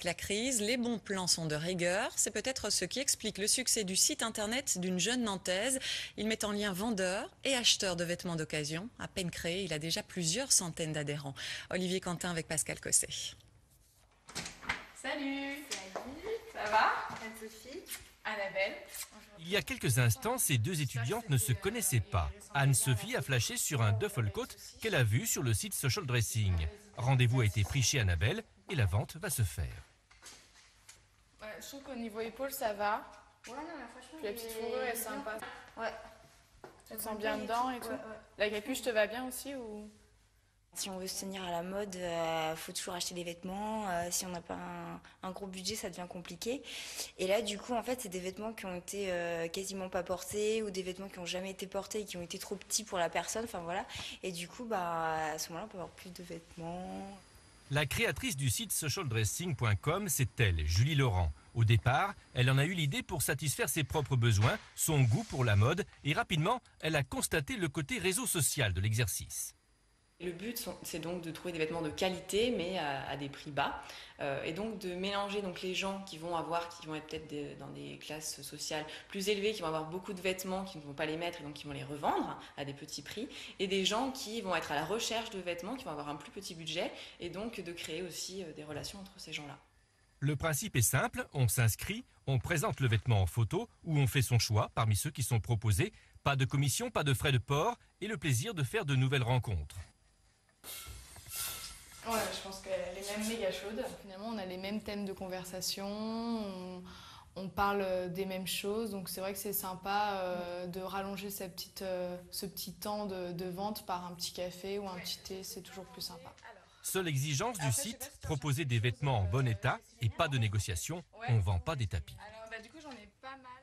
avec la crise, les bons plans sont de rigueur. C'est peut-être ce qui explique le succès du site internet d'une jeune Nantaise. Il met en lien vendeurs et acheteurs de vêtements d'occasion. À peine créé, il a déjà plusieurs centaines d'adhérents. Olivier Quentin avec Pascal Cosset. Salut. Ça va Anne-Sophie, Annabelle. Il y a quelques instants, ces deux étudiantes ne se connaissaient pas. Anne-Sophie a flashé sur un duffel coat qu'elle a vu sur le site Social Dressing. Rendez-vous a été pris chez Annabelle et la vente va se faire. Ouais, je trouve qu'au niveau épaule, ça va. Ouais, non, mais franchement, Puis la petite fourrure est sympa. Ouais. Tu te sens bien dedans et tout. La capuche te va bien aussi ou... Si on veut se tenir à la mode, faut toujours acheter des vêtements. Si on n'a pas un gros budget, ça devient compliqué. Et là, du coup, en fait, c'est des vêtements qui ont été quasiment pas portés ou des vêtements qui n'ont jamais été portés et qui ont été trop petits pour la personne. Enfin voilà. Et du coup, à ce moment-là, on peut avoir plus de vêtements. La créatrice du site socialdressing.com, c'est elle, Julie Laurent. Au départ, elle en a eu l'idée pour satisfaire ses propres besoins, son goût pour la mode, et rapidement, elle a constaté le côté réseau social de l'exercice. Le but, c'est donc de trouver des vêtements de qualité, mais à des prix bas, et donc de mélanger donc les gens qui vont être peut-être dans des classes sociales plus élevées, qui vont avoir beaucoup de vêtements, qui ne vont pas les mettre et donc qui vont les revendre à des petits prix, et des gens qui vont être à la recherche de vêtements, qui vont avoir un plus petit budget, et donc de créer aussi des relations entre ces gens-là. Le principe est simple, on s'inscrit, on présente le vêtement en photo ou on fait son choix parmi ceux qui sont proposés. Pas de commission, pas de frais de port et le plaisir de faire de nouvelles rencontres. Ouais, je pense qu'elle est même méga chaude. Finalement, on a les mêmes thèmes de conversation, on parle des mêmes choses, donc c'est vrai que c'est sympa de rallonger ce petit temps de vente par un petit café ou un petit thé, c'est toujours plus sympa. Seule exigence du site, proposer des vêtements en bon état et pas de négociation, on ne vend pas des tapis. Alors, du coup, j'en ai pas mal.